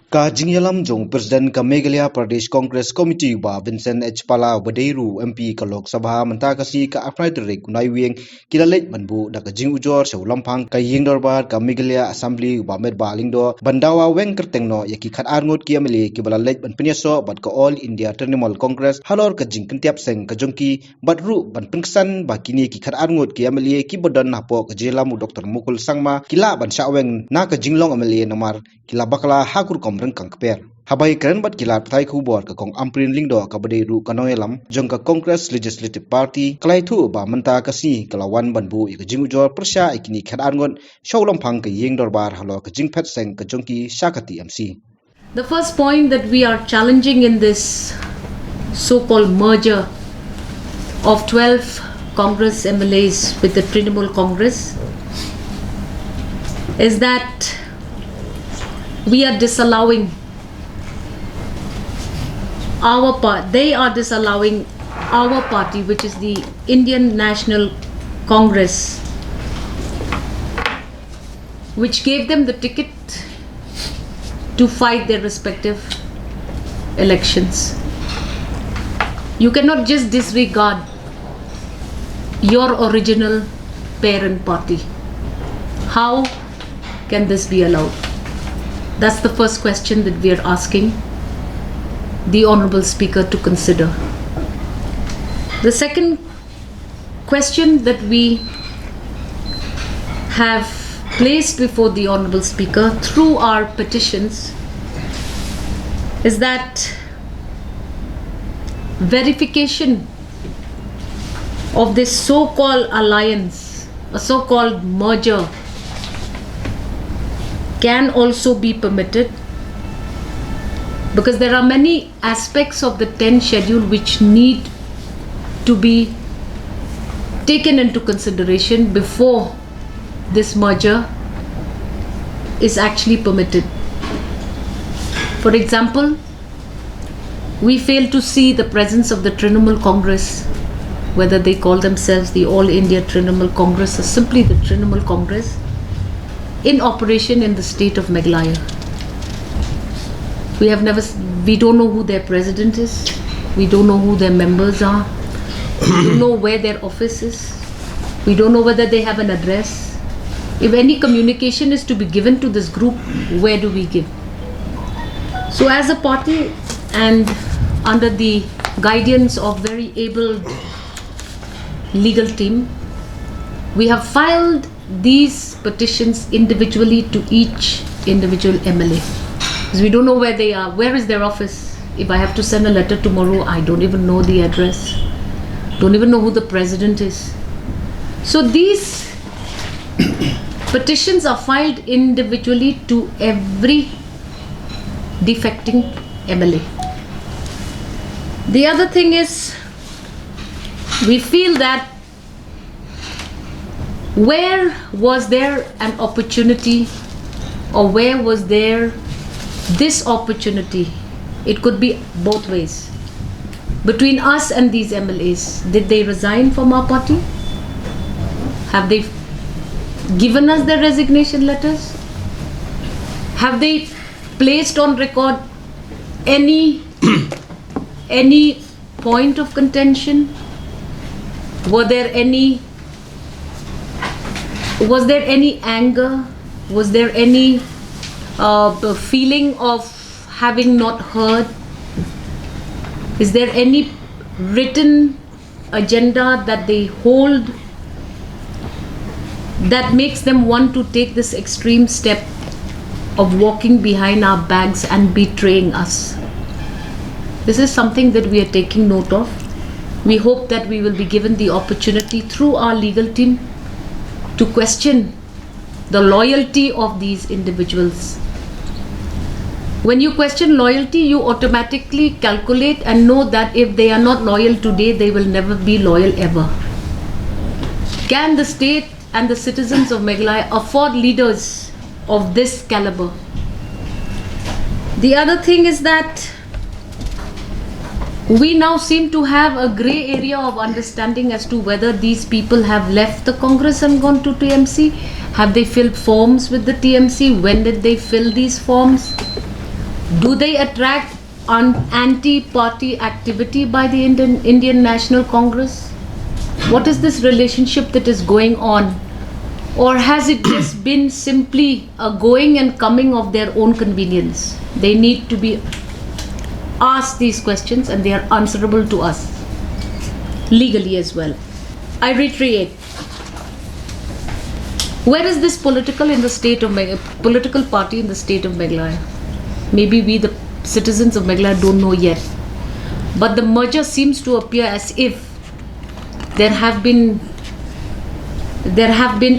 Ka Jingyalam Jong President ka Meghalaya Pradesh Congress Committee ba Vincent H. Pala Badeiru MP ka Lok Sabha manta kasi ka Apnai Direk Kunai Wing Kilalet Manbu da ka Jing Ujor sa Lampang ka Yingdor ba ka Meghalaya Assembly ba Med ba Lingdo Bandawa Weng Kertengno yaki khat arngot ki MLA ki balalet ban pinyaso bat ka All India Trinamool Congress halor ka Jing Kintiap Seng ka Jongki Badru ban Pingsan ba kini ki khat arngot ki MLA ki bodan napo ka Jelamu Dr. Mukul Sangma kila ban Shaweng na ka Jinglong MLA namar kila bakala hakur kom rynkang kper habai keren bat kila thai khu bor ka kong amprin lingdo ka bade ru kanoelam jong ka Congress Legislative Party klai thu ba manta ka si kalawan banbu ik jingu jor persha ikini khadan ngon shawlam phang ka yeng dorbar halo ka jingphet seng ka jongki shakati MC. The first point that we are challenging in this so-called merger of 12 Congress MLAs with the Trinamool Congress is that we are disallowing they are disallowing our party, which is the Indian National Congress, which gave them the ticket to fight their respective elections. You cannot just disregard your original parent party. How can this be allowed? That's the first question that we are asking the Honorable Speaker to consider. The second question that we have placed before the Honorable Speaker through our petitions is that verification of this so-called alliance, a so-called merger, can also be permitted, because there are many aspects of the 10 schedule which need to be taken into consideration before this merger is actually permitted. For example, we fail to see the presence of the Trinamool Congress, whether they call themselves the All India Trinamool Congress or simply the Trinamool Congress, in operation in the state of Meghalaya. We don't know who their president is. We don't know who their members are. We don't know where their office is. We don't know whether they have an address. If any communication is to be given to this group, where do we give? So as a party and under the guidance of very able legal team, we have filed these petitions individually to each individual MLA. Because we don't know where they are. Where is their office? If I have to send a letter tomorrow, I don't even know the address. Don't even know who the president is. So these petitions are filed individually to every defecting MLA. The other thing is, we feel that where was there an opportunity, or where was there this opportunity? It could be both ways. Between us and these MLAs, did they resign from our party? Have they given us their resignation letters? Have they placed on record any point of contention? Was there any anger? Was there any feeling of having not heard? Is there any written agenda that they hold that makes them want to take this extreme step of walking behind our backs and betraying us? This is something that we are taking note of. We hope that we will be given the opportunity through our legal team to question the loyalty of these individuals. When you question loyalty, you automatically calculate and know that if they are not loyal today, they will never be loyal ever. Can the state and the citizens of Meghalaya afford leaders of this caliber? The other thing is that we now seem to have a grey area of understanding as to whether these people have left the Congress and gone to TMC. Have they filled forms with the TMC? When did they fill these forms? Do they attract anti-party activity by the Indian National Congress? What is this relationship that is going on? Or has it just been simply a going and coming of their own convenience? They need to be asked these questions, and they are answerable to us legally as well. I reiterate, where is this political party in the state of Meghalaya? Maybe we, the citizens of Meghalaya, don't know yet. But the merger seems to appear as if there have been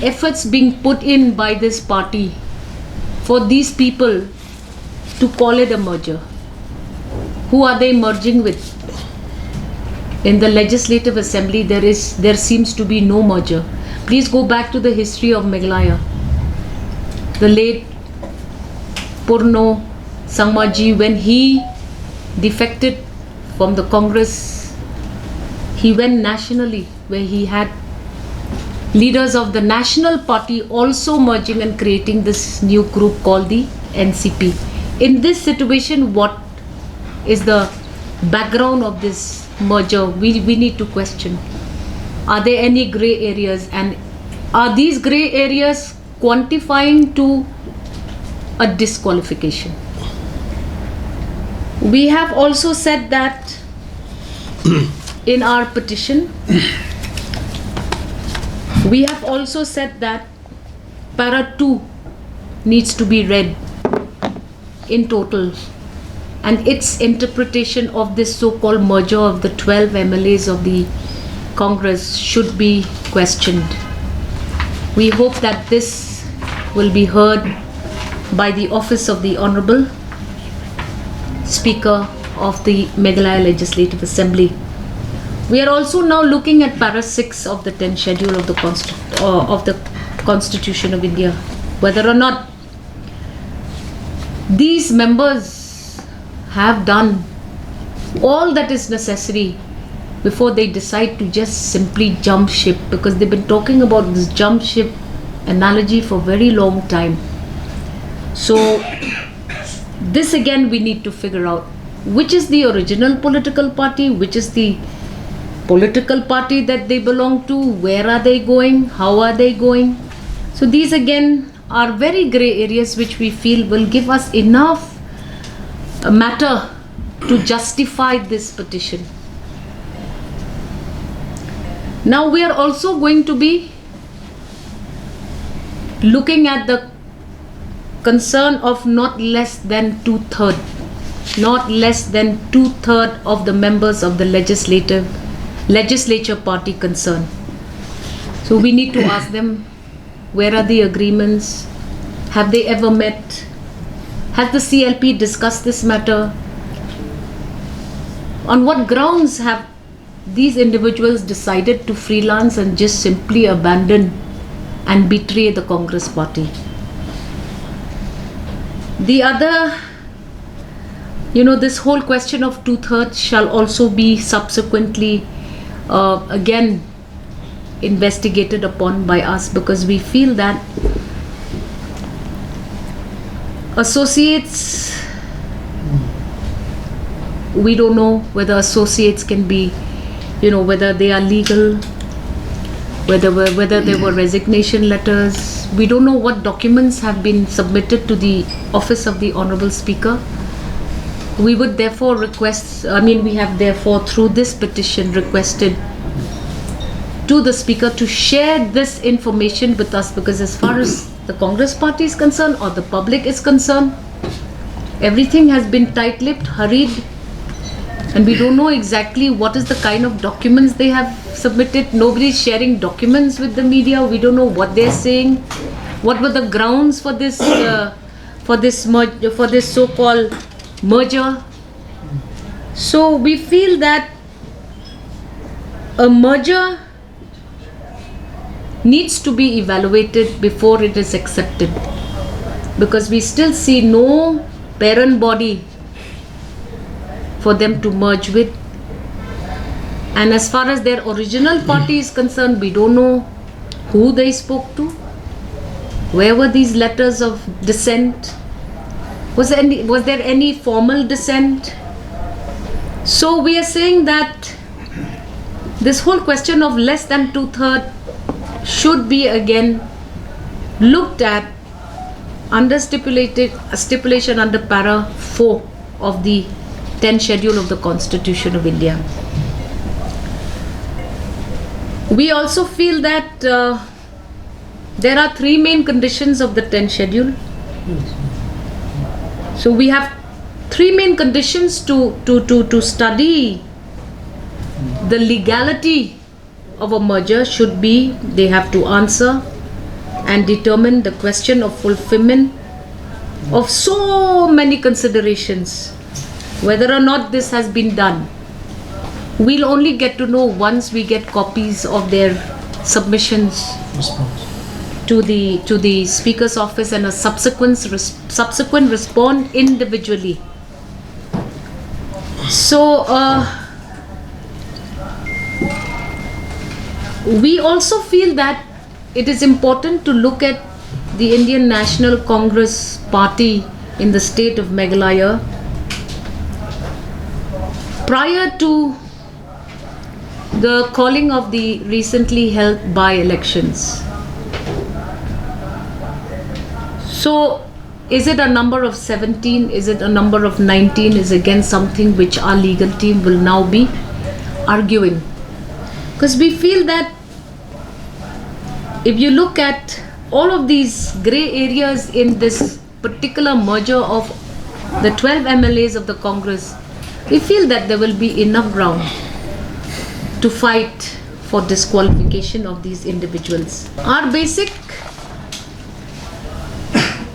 efforts being put in by this party for these people to call it a merger. Who are they merging with? In the Legislative Assembly, there seems to be no merger. Please go back to the history of Meghalaya. The late Purno Sangmaji, when he defected from the Congress, he went nationally, where he had leaders of the National Party also merging and creating this new group called the NCP. In this situation, what is the background of this merger? We need to question. Are there any grey areas, and are these grey areas quantifying to a disqualification? We have also said that in our petition, we have also said that Para 2 needs to be read in total, and its interpretation of this so-called merger of the 12 MLAs of the Congress should be questioned. We hope that this will be heard by the office of the Honorable Speaker of the Meghalaya Legislative Assembly. We are also now looking at Para 6 of the 10th schedule of the Constitution of India, whether or not these members have done all that is necessary before they decide to just simply jump ship, because they've been talking about this jump ship analogy for a very long time. So this again we need to figure out, which is the original political party, which is the political party that they belong to, where are they going, how are they going. So these again are very grey areas which we feel will give us enough matter to justify this petition. Now we are also going to be looking at the concern of not less than two-thirds of the members of the legislature party concerned. So we need to ask them, where are the agreements? Have they ever met? Has the CLP discussed this matter? On what grounds have these individuals decided to freelance and just simply abandon and betray the Congress party? The other, this whole question of two-thirds shall also be subsequently again investigated upon by us, because we feel that associates, we don't know whether associates can be, whether they are legal, whether there were resignation letters. We don't know what documents have been submitted to the office of the Honorable Speaker. We would therefore we have therefore through this petition requested to the Speaker to share this information with us, because as far as the Congress party is concerned or the public is concerned, everything has been tight-lipped, hurried, and we don't know exactly what is the kind of documents they have submitted. Nobody is sharing documents with the media. We don't know what they're saying. What were the grounds for this so-called merger? So we feel that a merger needs to be evaluated before it is accepted, because we still see no parent body for them to merge with, and as far as their original party is concerned, we don't know who they spoke to, where were these letters of dissent, Was there any formal dissent? So we are saying that this whole question of less than 2/3 should be again looked at under stipulation under para 4 of the 10th schedule of the Constitution of India. We also feel that there are 3 main conditions of the 10th schedule. So we have 3 main conditions to study the legality of a merger. Should be they have to answer and determine the question of fulfillment of so many considerations. Whether or not this has been done, we'll only get to know once we get copies of their submissions to the Speaker's office and a subsequent respond individually. So we also feel that it is important to look at the Indian National Congress Party in the state of Meghalaya. Prior to the calling of the recently held by-elections, so is it a number of 17? Is it a number of 19? Is again something which our legal team will now be arguing. Because we feel that if you look at all of these grey areas in this particular merger of the 12 MLAs of the Congress, we feel that there will be enough ground to fight for disqualification of these individuals. Our basic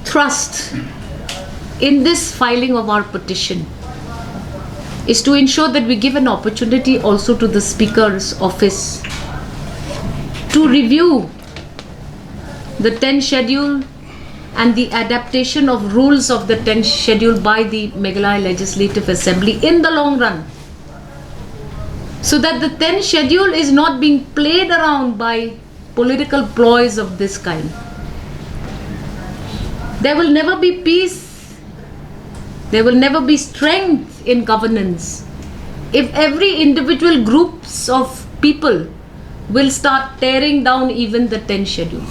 thrust in this filing of our petition is to ensure that we give an opportunity also to the Speaker's office to review the 10th schedule and the adaptation of rules of the 10th schedule by the Meghalaya Legislative Assembly in the long run, so that the 10th schedule is not being played around by political ploys of this kind. There will never be peace, there will never be strength in governance if every individual groups of people will start tearing down even the 10th schedule.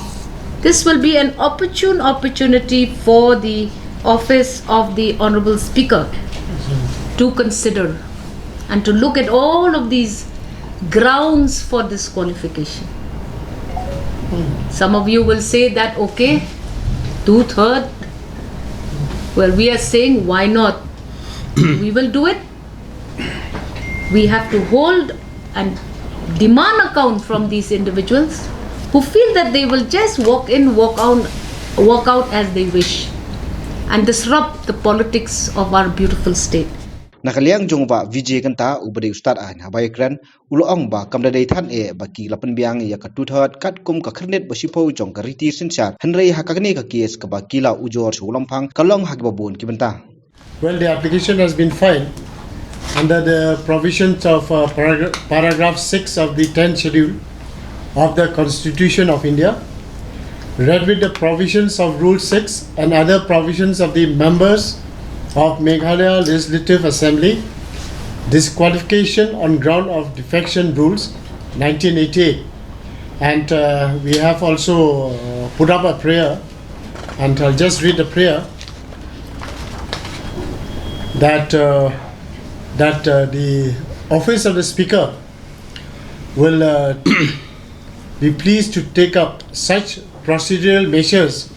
This will be an opportune opportunity for the office of the Honorable Speaker to consider and to look at all of these grounds for disqualification. Some of you will say that, okay, 2/3. Well, we are saying, why not? We will do it. We have to hold and demand account from these individuals who feel that they will just walk in, walk out as they wish and disrupt the politics of our beautiful state. Nakaliang jong ba Vijay kanta ubade ustad an habai kran uloong ba kamdadai than baki lapan biang ya ka 2/3 kat kum ka khrnet basipo jong ka riti sinsat hanrei hakakne ka kes ka bakila ujor sulampang kalong hakbabun kibanta. Well, the application has been filed under the provisions of paragraph 6 of the 10th schedule of the Constitution of India, read with the provisions of Rule 6 and other provisions of the members of Meghalaya Legislative Assembly, disqualification on ground of defection rules 1988, and we have also put up a prayer, and I'll just read the prayer that the office of the Speaker will be pleased to take up such procedural measures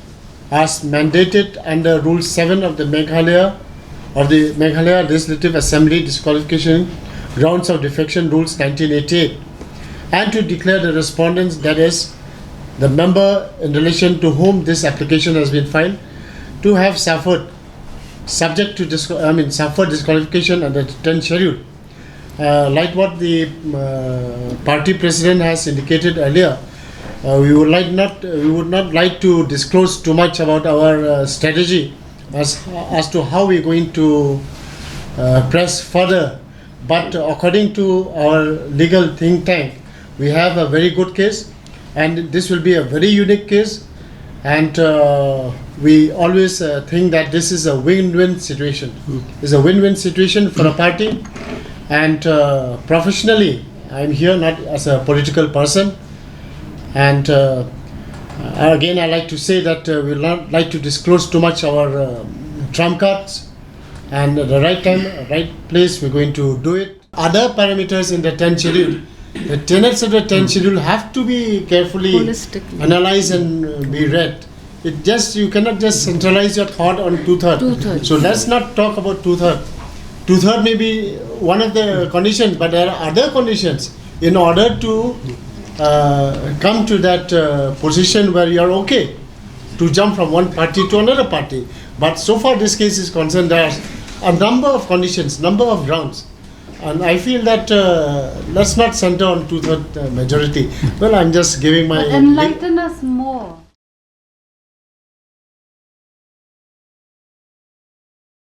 as mandated under Rule 7 of the Meghalaya Legislative Assembly disqualification grounds of defection rules 1988, and to declare the respondents, that is the member in relation to whom this application has been filed, to have suffered disqualification under the 10th schedule. Like what the party president has indicated earlier, we would not like to disclose too much about our strategy as to how we're going to press further. But according to our legal think tank, we have a very good case, and this will be a very unique case, and we always think that this is a win-win situation. It's a win-win situation for a party, and professionally, I'm here not as a political person, and again, I like to say that we will not like to disclose too much our trump cards, and at the right time, right place, we're going to do it. Other parameters in the 10th schedule, the tenets of the 10th schedule have to be carefully Holistically. analyzed and be read. You cannot just centralize your thought on two-thirds. Two-thirds. So let's not talk about two-thirds. Two-thirds may be one of the conditions, but there are other conditions in order to come to that position where you are okay to jump from one party to another party. But so far this case is concerned, there are a number of conditions, number of grounds. And I feel that let's not center on two-thirds majority. Well, I'm just giving my... Enlighten us more.